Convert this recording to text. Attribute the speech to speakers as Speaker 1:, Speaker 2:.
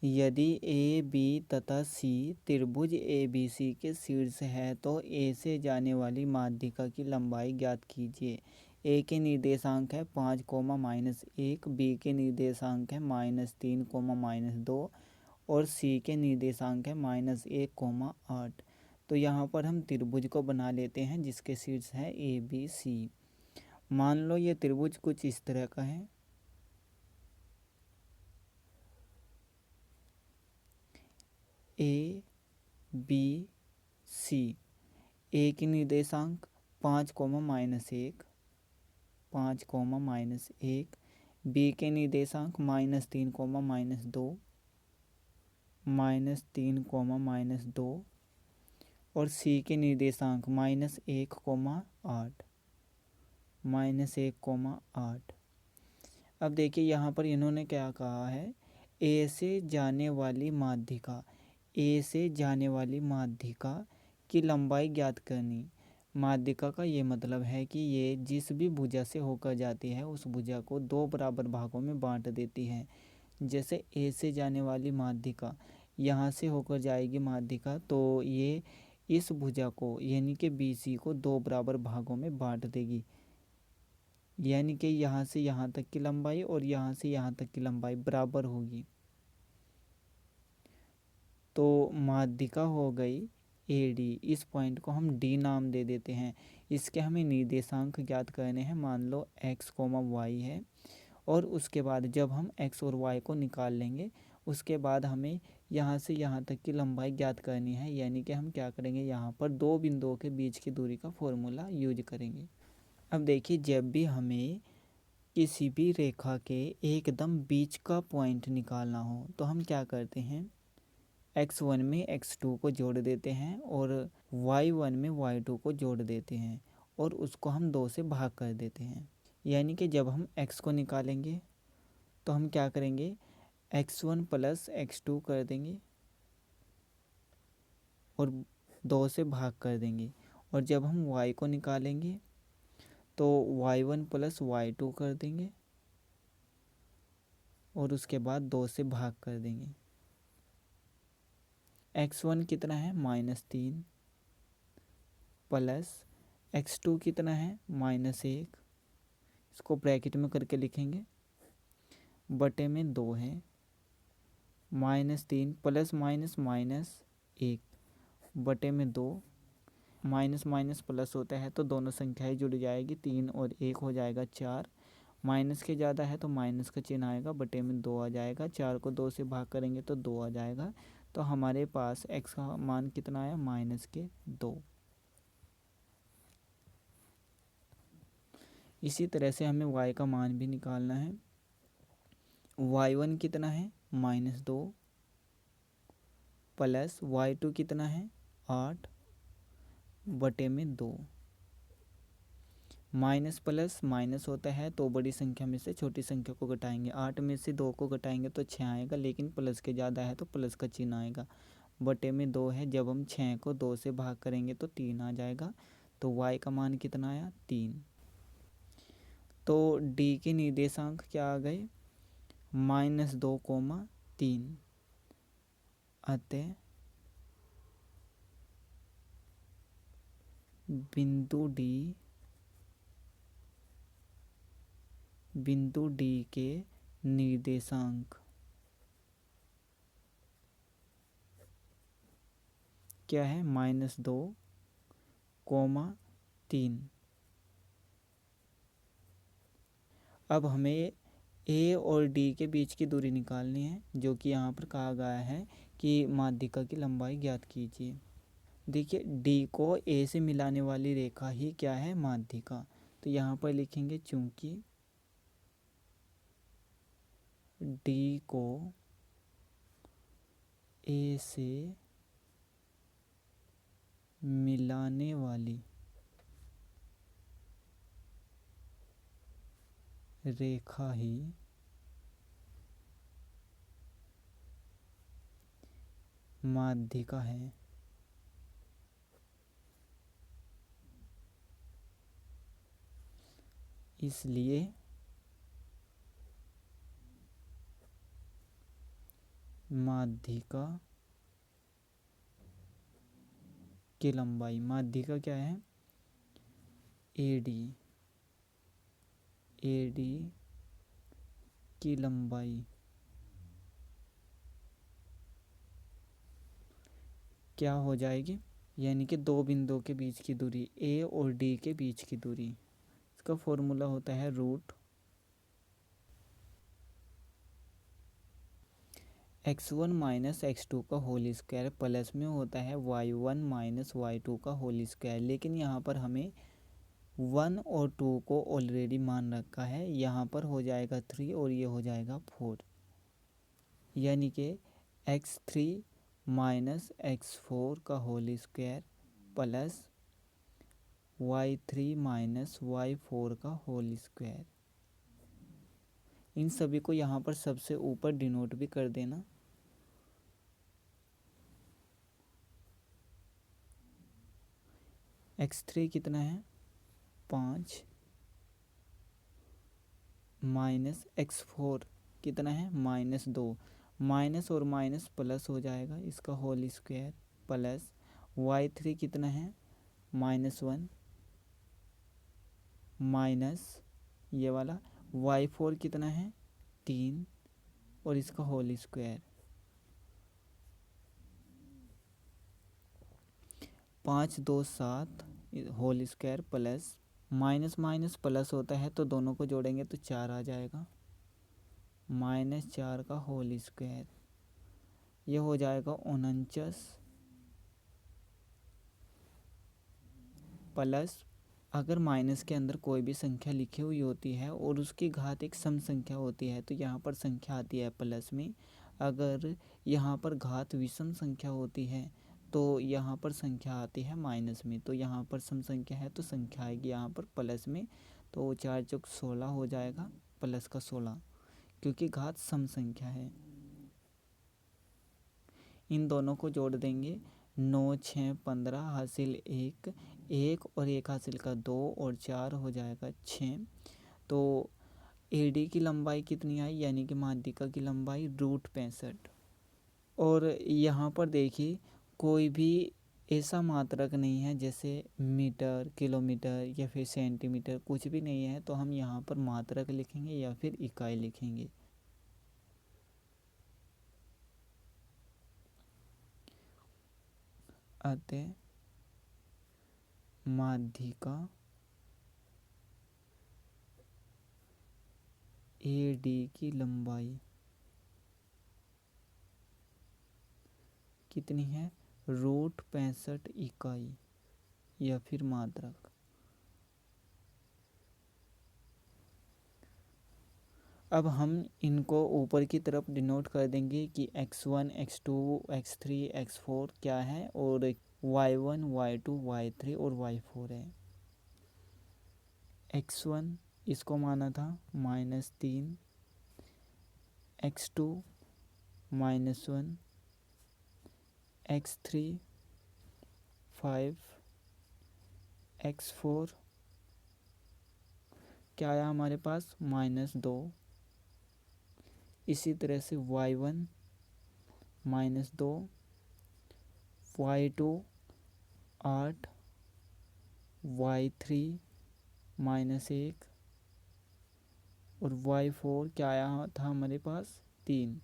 Speaker 1: यदि A B तथा सी त्रिभुज ए बी सी के शीर्ष है तो ए से जाने वाली माध्यिका की लंबाई ज्ञात कीजिए। ए के निर्देशांक है 5, -1, बी के निर्देशांक है -3, -2 और सी के निर्देशांक है -1, 8। तो यहाँ पर हम त्रिभुज को बना लेते हैं जिसके शीर्ष है ए बी सी। मान लो ये त्रिभुज कुछ इस तरह का है। ए बी सी, ए की निर्देशांक 5, -1, 5, -1, बी के निर्देशांक -3, -2, -3, और सी के निर्देशांक -1, 8, -1, 8। अब देखिए यहाँ पर इन्होंने क्या कहा है, ए से जाने वाली माध्यिका, ए से जाने वाली माध्यिका की लंबाई ज्ञात करनी। माध्यिका का ये मतलब है कि ये जिस भी भुजा से होकर जाती है उस भुजा को 2 बराबर भागों में बांट देती है। जैसे ए से जाने वाली माध्यिका यहाँ से होकर जाएगी माध्यिका, तो ये इस भुजा को यानी कि बी सी को 2 बराबर भागों में बांट देगी। यानी कि यहाँ से यहाँ तक की लंबाई और यहाँ से यहाँ तक की लंबाई बराबर होगी। तो माध्यिका हो गई ए डी। इस पॉइंट को हम डी नाम दे देते हैं। इसके हमें निर्देशांक ज्ञात करने हैं। मान लो x, y है और उसके बाद जब हम x और y को निकाल लेंगे उसके बाद हमें यहाँ से यहाँ तक की लंबाई ज्ञात करनी है। यानी कि हम क्या करेंगे, यहाँ पर 2 बिंदुओं के बीच की दूरी का फॉर्मूला यूज करेंगे। अब देखिए, जब भी हमें किसी भी रेखा के एकदम बीच का पॉइंट निकालना हो तो हम क्या करते हैं, x1 में x2 को जोड़ देते हैं और y1 में y2 को जोड़ देते हैं और उसको हम 2 से भाग कर देते हैं। यानी कि जब हम x को निकालेंगे तो हम क्या करेंगे, x1 + x2 कर देंगे और 2 से भाग कर देंगे। और जब हम y को निकालेंगे तो y1 + y2 कर देंगे और उसके बाद 2 से भाग कर देंगे। x1 कितना है, -3 प्लस x2 कितना है, -1। इसको ब्रैकेट में करके लिखेंगे, बटे में 2 है, -3 प्लस -1 बटे में 2। माइनस माइनस प्लस होता है तो दोनों संख्याएं जुड़ जाएगी, 3 और 1 हो जाएगा 4। माइनस के ज़्यादा है तो माइनस का चिन्ह आएगा, बटे में 2 आ जाएगा। 4 को 2 से भाग करेंगे तो 2 आ जाएगा। तो हमारे पास x का मान कितना आया, -2। इसी तरह से हमें y का मान भी निकालना है। y1 कितना है, -2 प्लस y2 कितना है, 8 बटे में 2। माइनस प्लस माइनस होता है तो बड़ी संख्या में से छोटी संख्या को घटाएंगे। 8 में से 2 को घटाएंगे तो 6 आएगा, लेकिन प्लस के ज़्यादा है तो प्लस का चिन्ह आएगा। बटे में 2 है, जब हम 6 को 2 से भाग करेंगे तो 3 आ जाएगा। तो y का मान कितना आया, 3। तो d के निर्देशांक क्या आ गए, -2, 3। अतः बिंदु D के निर्देशांक क्या है, -2, 3। अब हमें A और D के बीच की दूरी निकालनी है, जो कि यहाँ पर कहा गया है कि माध्यिका की लंबाई ज्ञात कीजिए। देखिए, D को A से मिलाने वाली रेखा ही क्या है, माध्यिका। तो यहाँ पर लिखेंगे, चूंकि D को A से मिलाने वाली रेखा ही माध्यिका है। इसलिए माध्यिका की लंबाई, माध्यिका क्या है, एडी, एडी की लंबाई क्या हो जाएगी, यानी कि दो बिंदुओं के बीच की दूरी, ए और डी के बीच की दूरी। इसका फॉर्मूला होता है रूट x1 माइनस x2 का होल स्क्वायर प्लस में होता है y1 माइनस y2 का होल स्क्वायर। लेकिन यहाँ पर हमें 1 और 2 को ऑलरेडी मान रखा है, यहाँ पर हो जाएगा 3 और ये हो जाएगा 4, यानी कि x3 माइनस x4 का whole square plus y3 minus y4 का होल स्क्वायर। इन सभी को यहाँ पर सबसे ऊपर डिनोट भी कर देना। x3 कितना है 5 माइनस x4 कितना है -2, माइनस और माइनस प्लस हो जाएगा, इसका होल स्क्वायर प्लस y3 कितना है -1 माइनस ये वाला y4 कितना है 3 और इसका whole square 5 2 7 whole square plus minus minus plus होता है तो दोनों को जोड़ेंगे तो 4 आ जाएगा, -4 का होल स्क्वायर, ये हो जाएगा 49 प्लस अगर माइनस के अंदर कोई भी संख्या लिखी हुई होती है और उसकी घात एक सम संख्या होती है तो यहाँ पर संख्या आती है प्लस में। अगर यहाँ पर घात विषम संख्या होती है तो यहाँ पर संख्या आती है माइनस में। तो यहाँ पर सम संख्या है तो संख्या आएगी यहाँ पर प्लस में, तो 4 चौक 16 हो जाएगा प्लस का 16, क्योंकि घात सम संख्या है। इन दोनों को जोड़ देंगे 9 6 15 हासिल 1 1 और 1 हासिल का 2 और 4 हो जाएगा 6। तो एडी की लंबाई कितनी आई, यानी कि माध्यिका की लंबाई √65। और यहाँ पर देखिए कोई भी ऐसा मात्रक नहीं है जैसे मीटर किलोमीटर या फिर सेंटीमीटर, कुछ भी नहीं है, तो हम यहाँ पर मात्रक लिखेंगे या फिर इकाई लिखेंगे। अतः माध्यिका एडी की लंबाई कितनी है √65 इकाई या फिर मात्रक। अब हम इनको ऊपर की तरफ डिनोट कर देंगे कि x1 x2 x3 x4 क्या है और y1 y2 y3 और y4 है। x1 इसको माना था -3, x2 -1, x3 5, x4 क्या आया हमारे पास -2। इसी तरह से y1 -2, y2 8, y3 -1 और y4 क्या आया था हमारे पास 3।